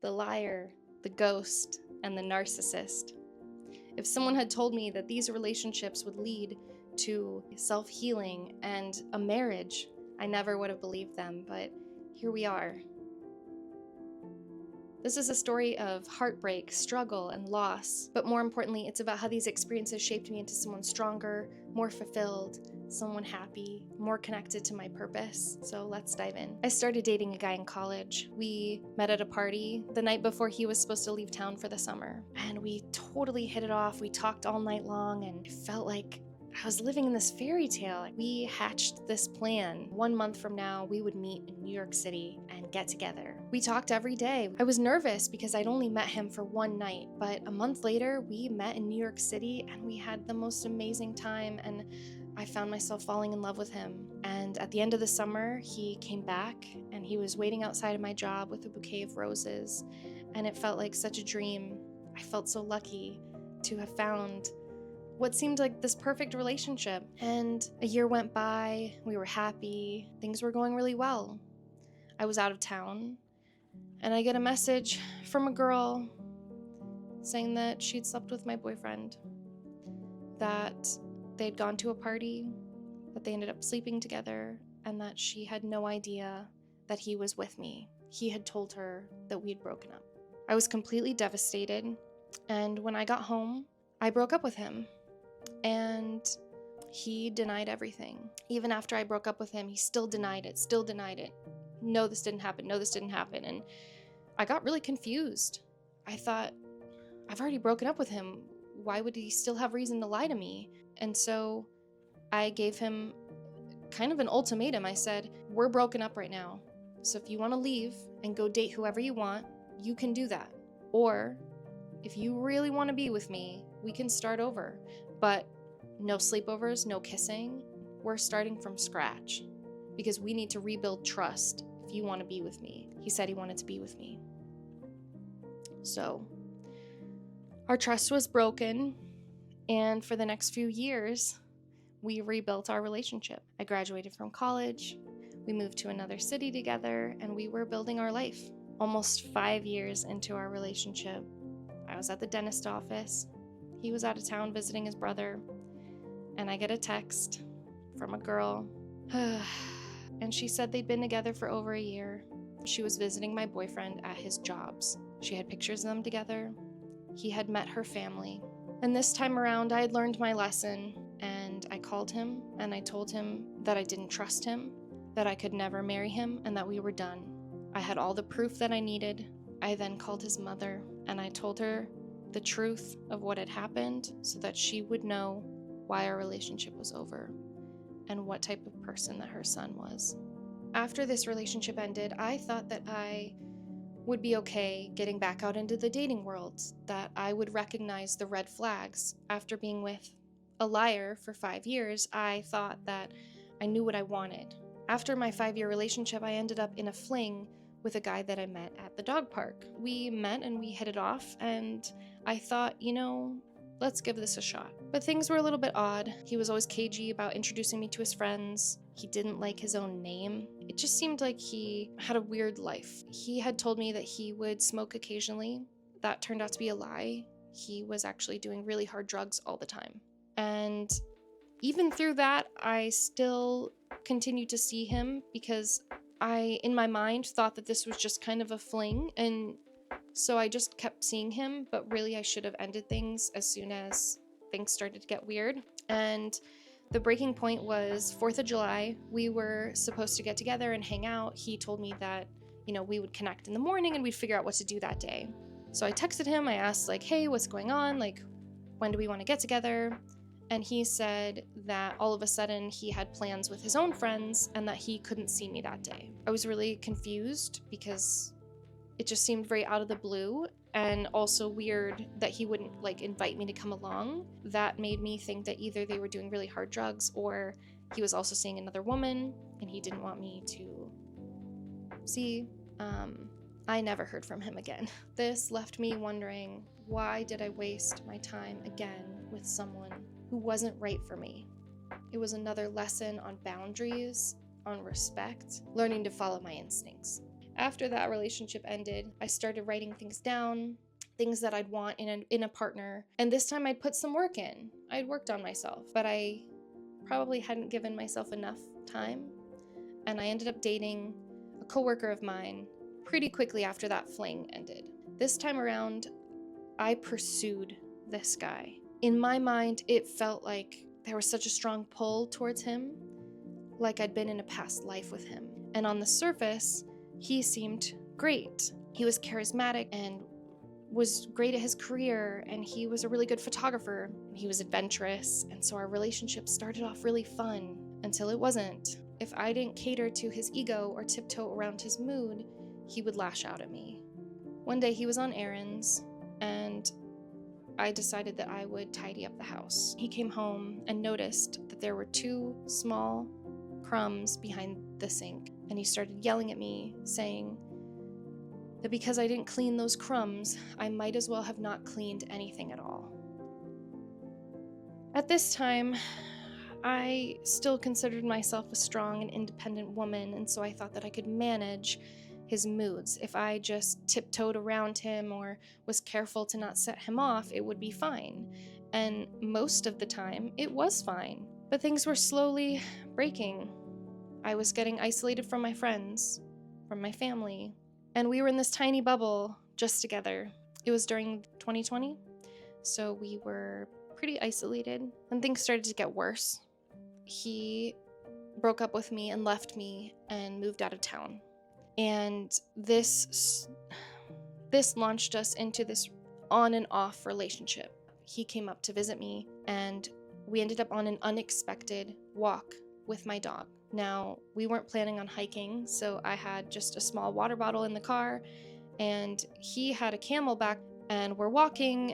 the liar, the ghost, and the narcissist. If someone had told me that these relationships would lead to self-healing and a marriage, I never would have believed them, but here we are. This is a story of heartbreak, struggle, and loss, but more importantly, it's about how these experiences shaped me into someone stronger, more fulfilled, someone happy, more connected to my purpose. So let's dive in. I started dating a guy in college. We met at a party the night before he was supposed to leave town for the summer, and we totally hit it off. We talked all night long, and it felt like I was living in this fairy tale. We hatched this plan. 1 month from now, we would meet in New York City and get together. We talked every day. I was nervous because I'd only met him for one night, but a month later, we met in New York City and we had the most amazing time, and I found myself falling in love with him. And at the end of the summer, he came back and he was waiting outside of my job with a bouquet of roses, and it felt like such a dream. I felt so lucky to have found what seemed like this perfect relationship. And a year went by, we were happy, things were going really well. I was out of town, and I get a message from a girl saying that she'd slept with my boyfriend, that they'd gone to a party, that they ended up sleeping together, and that she had no idea that he was with me. He had told her that we'd broken up. I was completely devastated, and when I got home, I broke up with him. And he denied everything. Even after I broke up with him, he still denied it. No, this didn't happen. And I got really confused. I thought, I've already broken up with him. Why would he still have reason to lie to me? And so I gave him kind of an ultimatum. I said, we're broken up right now. So if you want to leave and go date whoever you want, you can do that. Or if you really want to be with me, we can start over. But no sleepovers, no kissing. We're starting from scratch because we need to rebuild trust if you want to be with me. He said he wanted to be with me. So our trust was broken, and for the next few years, we rebuilt our relationship. I graduated from college, we moved to another city together, and we were building our life. Almost 5 years into our relationship, I was at the dentist office. He was out of town visiting his brother, and I get a text from a girl, and she said they'd been together for over a year. She was visiting my boyfriend at his jobs. She had pictures of them together. He had met her family. And this time around, I had learned my lesson, and I called him, and I told him that I didn't trust him, that I could never marry him, and that we were done. I had all the proof that I needed. I then called his mother, and I told her the truth of what had happened so that she would know why our relationship was over and what type of person that her son was. After this relationship ended, I thought that I would be okay getting back out into the dating world, that I would recognize the red flags. After being with a liar for 5 years, I thought that I knew what I wanted. After my 5-year relationship, I ended up in a fling with a guy that I met at the dog park. We met and we hit it off, and I thought, let's give this a shot. But things were a little bit odd. He was always cagey about introducing me to his friends. He didn't like his own name. It just seemed like he had a weird life. He had told me that he would smoke occasionally. That turned out to be a lie. He was actually doing really hard drugs all the time. And even through that, I still continued to see him because I, in my mind, thought that this was just kind of a fling, and so I just kept seeing him, but really I should have ended things as soon as things started to get weird. And the breaking point was 4th of July. We were supposed to get together and hang out. He told me that, we would connect in the morning and we'd figure out what to do that day. So I texted him, I asked hey, what's going on? When do we want to get together? And he said that all of a sudden he had plans with his own friends and that he couldn't see me that day. I was really confused because it just seemed very out of the blue, and also weird that he wouldn't invite me to come along. That made me think that either they were doing really hard drugs or he was also seeing another woman and he didn't want me to see. I never heard from him again. This left me wondering, why did I waste my time again with someone who wasn't right for me? It was another lesson on boundaries, on respect, learning to follow my instincts. After that relationship ended, I started writing things down, things that I'd want in a partner. And this time I'd put some work in. I'd worked on myself, but I probably hadn't given myself enough time. And I ended up dating a coworker of mine pretty quickly after that fling ended. This time around, I pursued this guy. In my mind, it felt like there was such a strong pull towards him, like I'd been in a past life with him. And on the surface, he seemed great. He was charismatic and was great at his career, and he was a really good photographer. He was adventurous, and so our relationship started off really fun until it wasn't. If I didn't cater to his ego or tiptoe around his mood, he would lash out at me. One day he was on errands, and I decided that I would tidy up the house. He came home and noticed that there were 2 small crumbs behind the sink, and he started yelling at me, saying that because I didn't clean those crumbs, I might as well have not cleaned anything at all. At this time, I still considered myself a strong and independent woman, and so I thought that I could manage his moods. If I just tiptoed around him or was careful to not set him off, it would be fine. And most of the time, it was fine. But things were slowly breaking. I was getting isolated from my friends, from my family, and we were in this tiny bubble just together. It was during 2020, so we were pretty isolated, and things started to get worse. He broke up with me and left me and moved out of town. And this launched us into this on and off relationship. He came up to visit me, and we ended up on an unexpected walk with my dog. Now, we weren't planning on hiking, so I had just a small water bottle in the car, and he had a Camelback, and we're walking,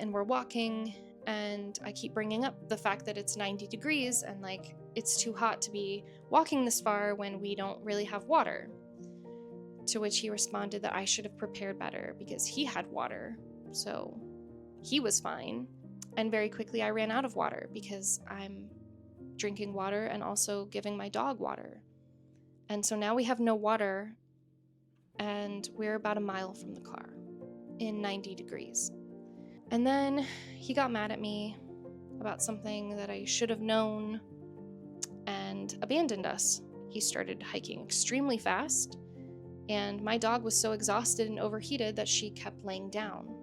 and I keep bringing up the fact that it's 90 degrees, and like, it's too hot to be walking this far when we don't really have water. To which he responded that I should have prepared better because he had water, so he was fine. And very quickly I ran out of water because I'm drinking water and also giving my dog water. And so now we have no water, and we're about a mile from the car in 90 degrees. And then he got mad at me about something that I should have known and abandoned us. He started hiking extremely fast, and my dog was so exhausted and overheated that she kept laying down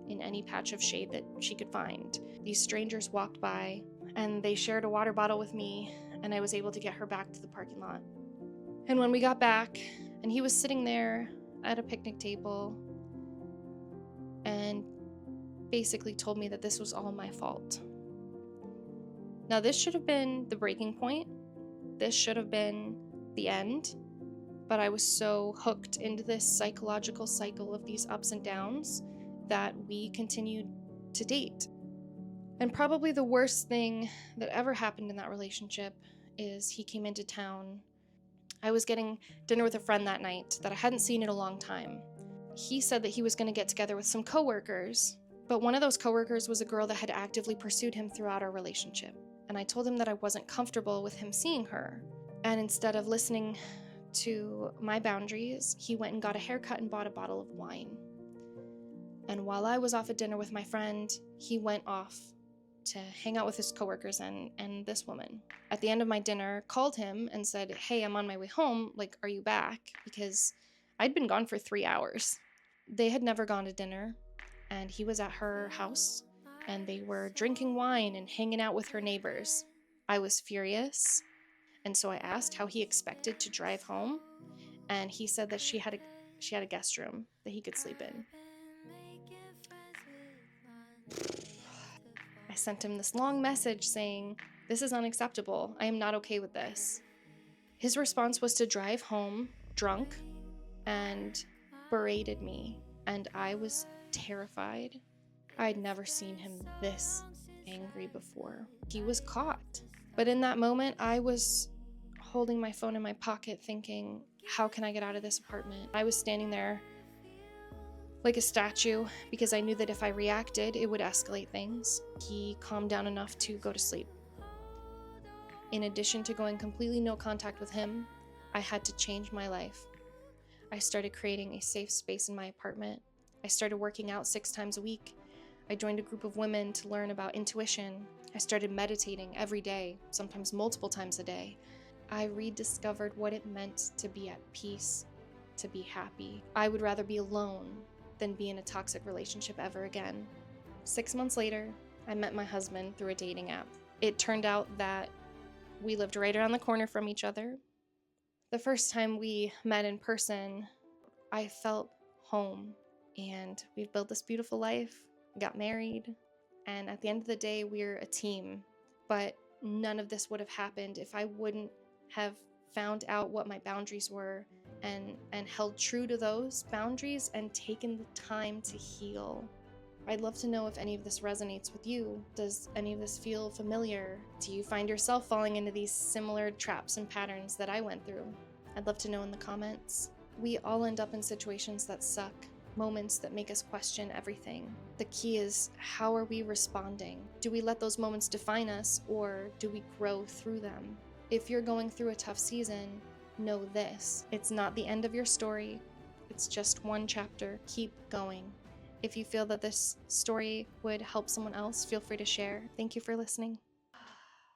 in any patch of shade that she could find. These strangers walked by, and they shared a water bottle with me, and I was able to get her back to the parking lot. And when we got back, and he was sitting there at a picnic table and basically told me that this was all my fault. Now, this should have been the breaking point. This should have been the end. But I was so hooked into this psychological cycle of these ups and downs that we continued to date. And probably the worst thing that ever happened in that relationship is he came into town. I was getting dinner with a friend that night that I hadn't seen in a long time. He said that he was going to get together with some coworkers, but one of those coworkers was a girl that had actively pursued him throughout our relationship. And I told him that I wasn't comfortable with him seeing her. And instead of listening to my boundaries, he went and got a haircut and bought a bottle of wine. And while I was off at dinner with my friend, he went off to hang out with his coworkers and this woman. At the end of my dinner, called him and said, "Hey, I'm on my way home. Like, are you back?" Because I'd been gone for 3 hours. They had never gone to dinner, and he was at her house, and they were drinking wine and hanging out with her neighbors. I was furious, and so I asked how he expected to drive home, and he said that she had a guest room that he could sleep in. I sent him this long message saying, "This is unacceptable. I am not okay with this." His response was to drive home drunk and berated me, and I was terrified. I'd never seen him this angry before. He was caught. But in that moment, I was holding my phone in my pocket thinking, how can I get out of this apartment? I was standing there like a statue because I knew that if I reacted, it would escalate things. He calmed down enough to go to sleep. In addition to going completely no contact with him, I had to change my life. I started creating a safe space in my apartment. I started working out 6 times a week. I joined a group of women to learn about intuition. I started meditating every day, sometimes multiple times a day. I rediscovered what it meant to be at peace, to be happy. I would rather be alone than be in a toxic relationship ever again. 6 months later, I met my husband through a dating app. It turned out that we lived right around the corner from each other. The first time we met in person, I felt home, and we've built this beautiful life, got married, and at the end of the day, we're a team. But none of this would have happened if I wouldn't have found out what my boundaries were and held true to those boundaries and taken the time to heal. I'd love to know if any of this resonates with you. Does any of this feel familiar? Do you find yourself falling into these similar traps and patterns that I went through? I'd love to know in the comments. We all end up in situations that suck, moments that make us question everything. The key is, how are we responding? Do we let those moments define us, or do we grow through them? If you're going through a tough season, know this: it's not the end of your story. It's just one chapter. Keep going. If you feel that this story would help someone else, feel free to share. Thank you for listening.